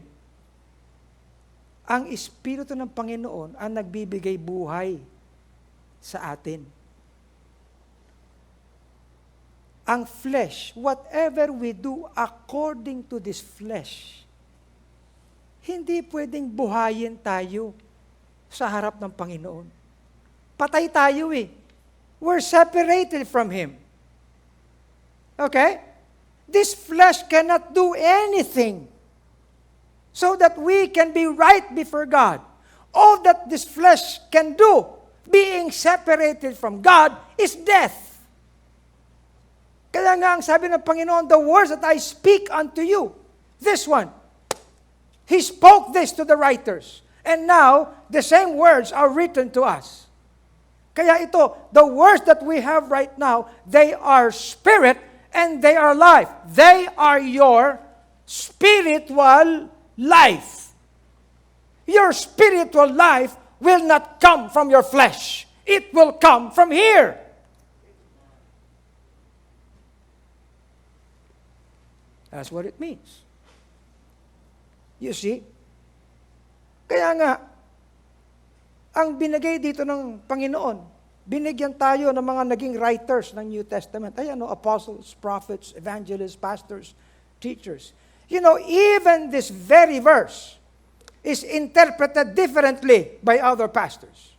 [SPEAKER 1] ang Espiritu ng Panginoon ang nagbibigay buhay sa atin. Ang flesh, whatever we do according to this flesh, hindi pwedeng buhayin tayo sa harap ng Panginoon. Patay tayo eh. We're separated from Him. Okay? This flesh cannot do anything so that we can be right before God. All that this flesh can do, being separated from God, is death. Kaya nga ang sabi ng Panginoon, the words that I speak unto you, this one, He spoke this to the writers. And now, the same words are written to us. Kaya ito, the words that we have right now, they are spirit and they are life. They are your spiritual life. Your spiritual life will not come from your flesh. It will come from here. That's what it means. You see? Kaya nga, ang binigay dito ng Panginoon, binigyan tayo ng mga naging writers ng New Testament. Ayan, apostles, prophets, evangelists, pastors, teachers. You know, even this very verse is interpreted differently by other pastors.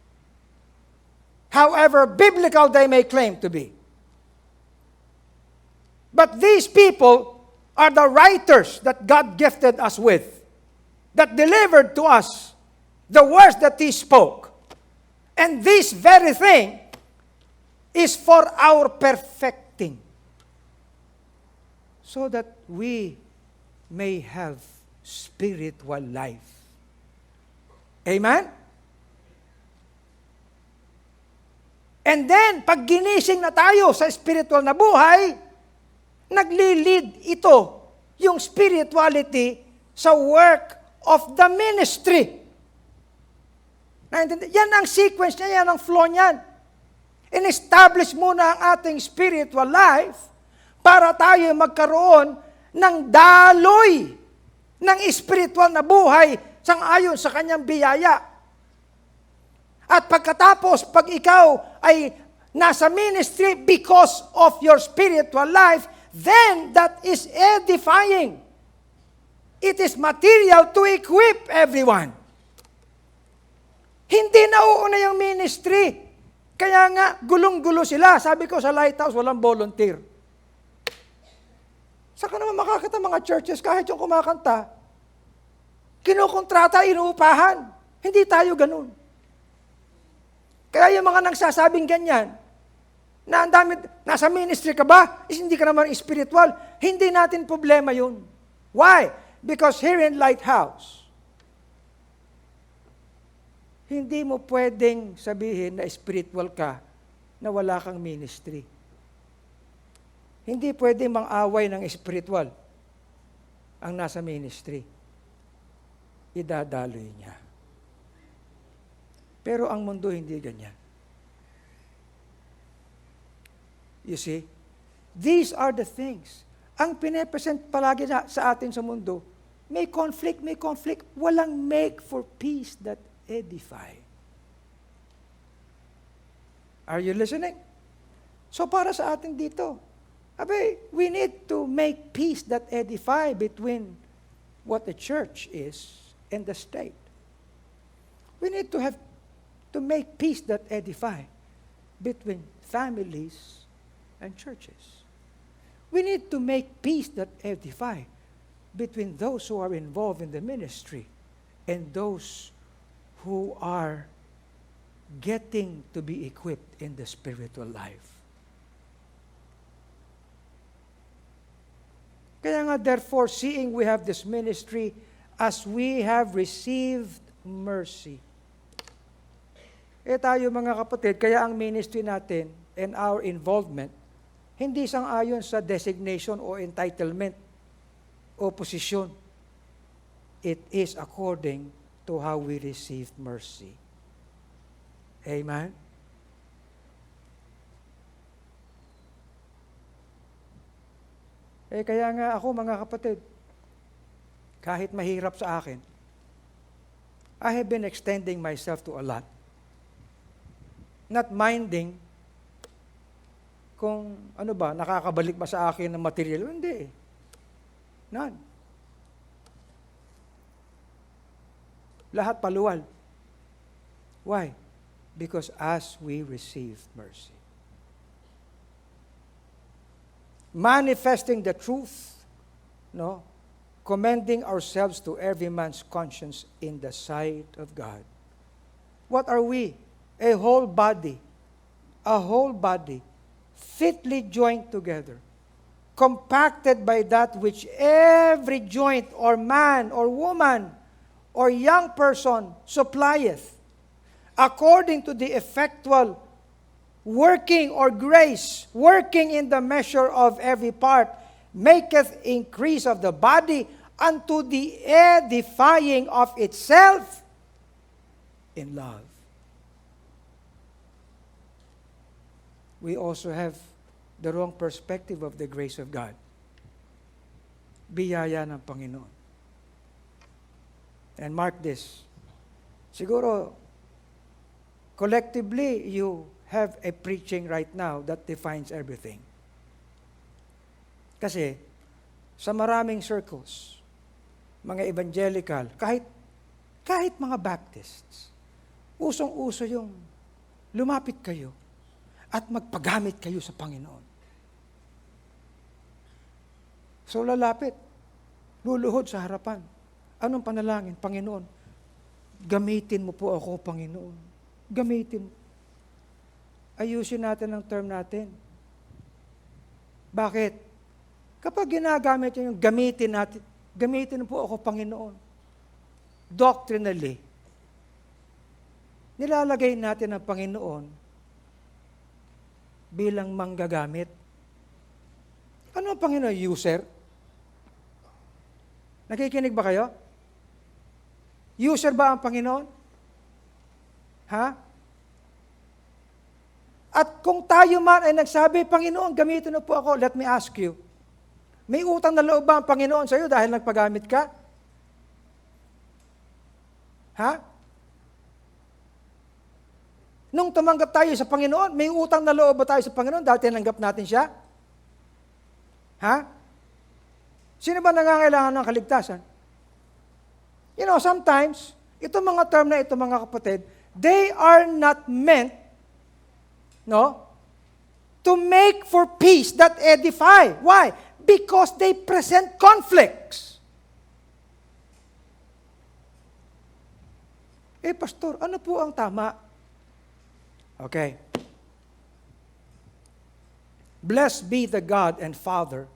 [SPEAKER 1] However biblical they may claim to be. But these people are the writers that God gifted us with, that delivered to us the words that He spoke. And this very thing is for our perfecting, so that we may have spiritual life. Amen? And then, pag ginising na tayo sa spiritual na buhay, nagli-lead ito, yung spirituality, sa work of the ministry. Yan ang sequence niya, yan ang flow niyan. In-establish muna ang ating spiritual life para tayo magkaroon ng daloy ng spiritual na buhay sangayon sa kanyang biyaya. At pagkatapos, pag ikaw ay nasa ministry because of your spiritual life, then that is edifying. It is material to equip everyone. Hindi nauuna yung ministry. Kaya nga, gulong-gulo sila. Sabi ko sa Lighthouse, walang volunteer. Saka naman makakita mga churches, kahit yung kumakanta, kinukontrata, inuupahan. Hindi tayo ganun. Kaya yung mga nagsasabing ganyan, na ang dami, nasa ministry ka ba? Hindi ka naman spiritual. Hindi natin problema yun. Why? Because here in Lighthouse, hindi mo pwedeng sabihin na spiritual ka na wala kang ministry. Hindi pwedeng mang-away ng spiritual ang nasa ministry. Idadaloy niya. Pero ang mundo hindi ganyan. You see? These are the things. Ang pinapresent palagi sa atin sa mundo, may conflict. Walang make for peace that edify. Are you listening? So para sa atin dito, we need to make peace that edify between what the church is and the state. We need to make peace that edify between families and churches. We need to make peace that edify between those who are involved in the ministry and those who are getting to be equipped in the spiritual life. Kaya nga, therefore, seeing we have this ministry, as we have received mercy. Tayo mga kapatid, kaya ang ministry natin and our involvement, hindi sang-ayon sa designation o entitlement o posisyon. It is according to how we receive mercy. Amen? Kaya nga ako mga kapatid, kahit mahirap sa akin, I have been extending myself to a lot. Not minding kung nakakabalik ba sa akin ng material. Hindi. None. Lahat paluwal. Why? Because as we receive mercy. Manifesting the truth, commending ourselves to every man's conscience in the sight of God. What are we? A whole body, fitly joined together, compacted by that which every joint or man or woman or young person supplieth, according to the effectual working or grace, working in the measure of every part, maketh increase of the body unto the edifying of itself in love. We also have the wrong perspective of the grace of God. Biyaya ng Panginoon. And mark this. Siguro, collectively, you have a preaching right now that defines everything. Kasi, sa maraming circles, mga evangelical, kahit mga Baptists, usong-uso yung lumapit kayo at magpagamit kayo sa Panginoon. So lalapit, luluhod sa harapan. Anong panalangin? Panginoon, gamitin mo po ako, Panginoon. Gamitin mo. Ayusin natin ang term natin. Bakit? Kapag ginagamit nyo yung gamitin po ako, Panginoon. Doctrinally, nilalagay natin ang Panginoon bilang manggagamit. Ano ang Panginoon? User? Nakikinig ba kayo? User ba ang Panginoon? Ha? At kung tayo man ay nagsabi, Panginoon, gamitin mo po ako, let me ask you, may utang na loob ba ang Panginoon sa iyo dahil nagpagamit ka? Ha? Nung tumanggap tayo sa Panginoon, may utang na loob ba tayo sa Panginoon dahil tinanggap natin siya? Ha? Sino ba nangangailangan ng kaligtasan? Sometimes, itong mga term na ito, mga kapatid, they are not meant, to make for peace that edify. Why? Because they present conflicts. Pastor, ano po ang tama? Okay. Blessed be the God and Father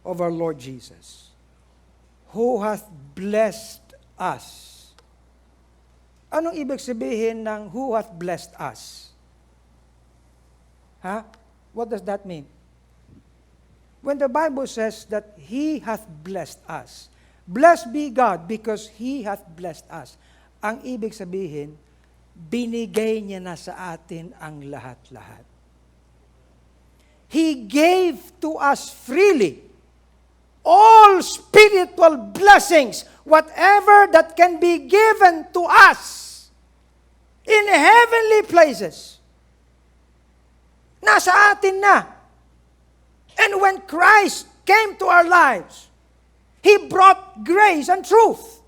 [SPEAKER 1] of our Lord Jesus, who hath blessed us. Anong ibig sabihin ng who hath blessed us? Ha? What does that mean? When the Bible says that He hath blessed us, blessed be God because He hath blessed us. Ang ibig sabihin, binigay niya na sa atin ang lahat-lahat. He gave to us freely all spiritual blessings, whatever that can be given to us in heavenly places. Nasa atin na. And when Christ came to our lives, He brought grace and truth.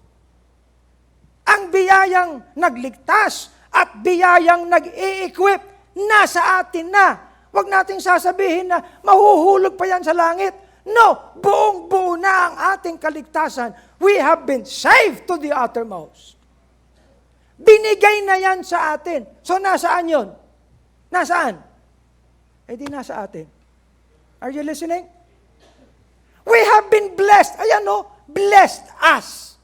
[SPEAKER 1] Ang biyayang nagligtas at biyayang nag-i-equip, nasa atin na. Huwag nating sasabihin na mahuhulog pa yan sa langit. No, buong-buo na ang ating kaligtasan. We have been saved to the uttermost. Binigay na yan sa atin. So nasaan yun? Nasaan? Di nasa atin. Are you listening? We have been blessed. Ayan blessed us.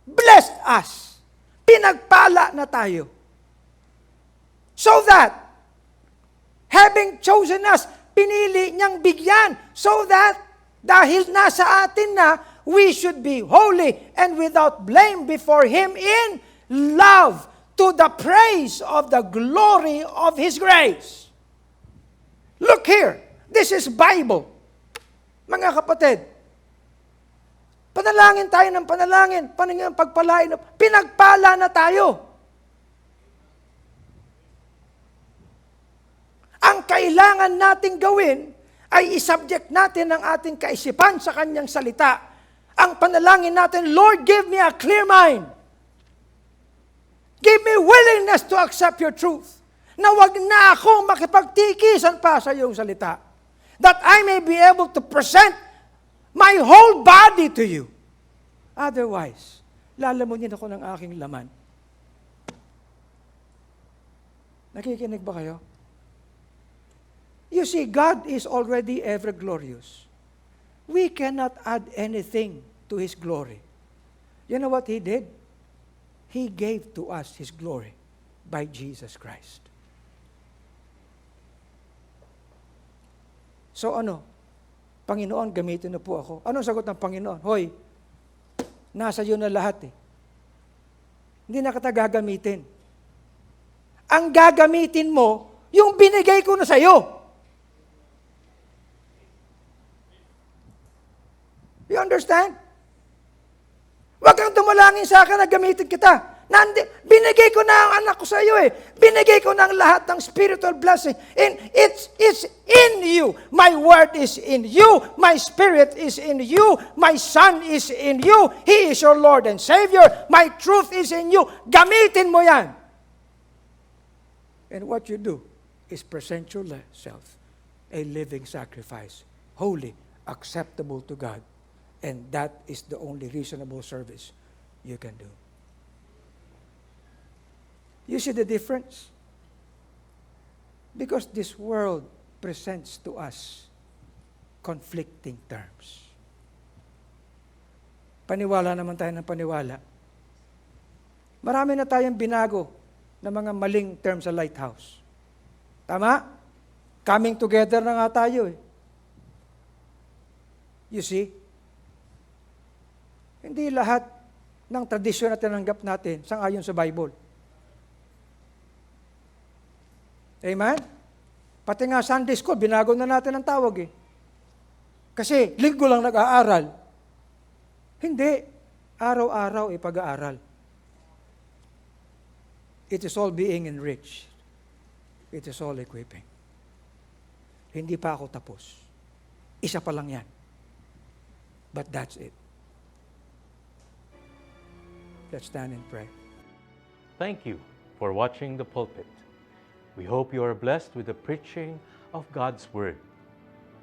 [SPEAKER 1] Blessed us. pinagpala na tayo. So that, having chosen us, pinili niyang bigyan. So that, dahil nasa atin na, we should be holy and without blame before Him in love, to the praise of the glory of His grace. Look here. This is Bible. Mga kapatid, panalangin tayo ng panalangin, pagpalain, pinagpala na tayo. Ang kailangan nating gawin ay isubject natin ang ating kaisipan sa Kanyang salita. Ang panalangin natin, Lord, give me a clear mind. Give me willingness to accept your truth. Na wag na akong makipagtikisan pa sa iyong salita. That I may be able to present my whole body to you. Otherwise, lalamunin ako ng aking laman. Nakikinig ba kayo? You see, God is already ever glorious. We cannot add anything to His glory. You know what He did? He gave to us His glory by Jesus Christ. So ano? Panginoon, gamitin na po ako. Anong sagot ng Panginoon? Hoy, nasa iyo na lahat eh. Hindi na kita gagamitin. Ang gagamitin mo, yung binigay ko na sa iyo. You understand? Huwag kang tumalangin sa akin na gamitin kita. Binigay ko na ang anak ko sa iyo eh. Binigay ko na ang lahat ng spiritual blessing. And it's in you. My word is in you. My spirit is in you. My son is in you. He is your Lord and Savior. My truth is in you. Gamitin mo yan. And what you do is present yourself a living sacrifice, holy, acceptable to God. And that is the only reasonable service you can do. You see the difference? Because this world presents to us conflicting terms. Paniwala naman tayo ng paniwala. Marami na tayong binago ng mga maling terms sa Lighthouse. Tama? Coming together na nga tayo eh. You see? Hindi lahat ng tradisyon na tinanggap natin sang-ayon sa Bible. Amen? Pati nga Sunday school, binago na natin ang tawag eh. Kasi linggo lang nag-aaral. Hindi. Araw-araw pag-aaral. It is all being enriched. It is all equipping. Hindi pa ako tapos. Isa pa lang yan. But that's it. Let's stand and pray.
[SPEAKER 3] Thank you for watching The Pulpit. We hope you are blessed with the preaching of God's Word.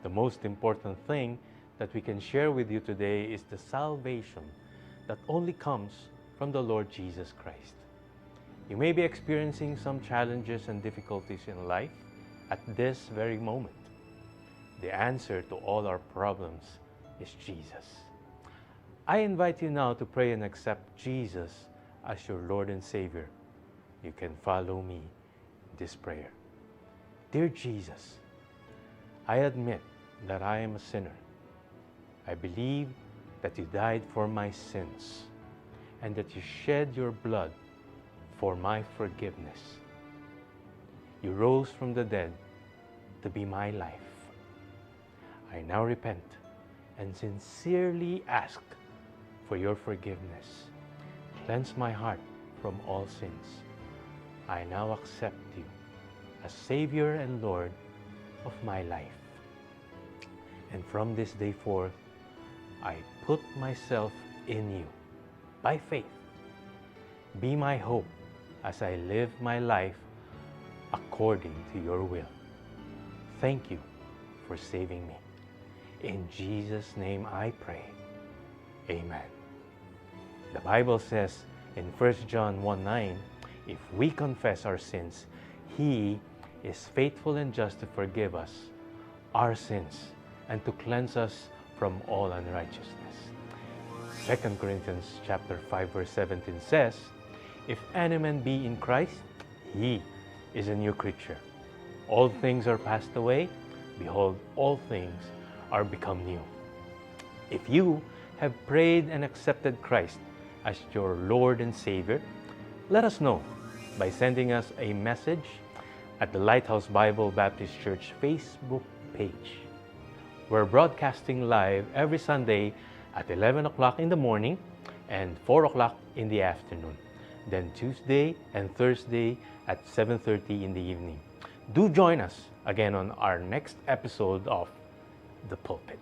[SPEAKER 3] The most important thing that we can share with you today is the salvation that only comes from the Lord Jesus Christ. You may be experiencing some challenges and difficulties in life at this very moment. The answer to all our problems is Jesus. I invite you now to pray and accept Jesus as your Lord and Savior. You can follow me in this prayer. Dear Jesus, I admit that I am a sinner. I believe that you died for my sins and that you shed your blood for my forgiveness. You rose from the dead to be my life. I now repent and sincerely ask for your forgiveness. Cleanse my heart from all sins. I now accept you as Savior and Lord of my life. And from this day forth, I put myself in you by faith. Be my hope as I live my life according to your will. Thank you for saving me. In Jesus' name I pray. Amen. The Bible says in 1 John 1:9, if we confess our sins, He is faithful and just to forgive us our sins and to cleanse us from all unrighteousness. 2 Corinthians chapter 5 verse 17 says, If any man be in Christ, he is a new creature. All things are passed away. Behold, all things are become new. If you have prayed and accepted Christ as your Lord and Savior, let us know by sending us a message at the Lighthouse Bible Baptist Church Facebook page. We're broadcasting live every Sunday at 11 o'clock in the morning and 4 o'clock in the afternoon. Then Tuesday and Thursday at 7:30 in the evening. Do join us again on our next episode of The Pulpit.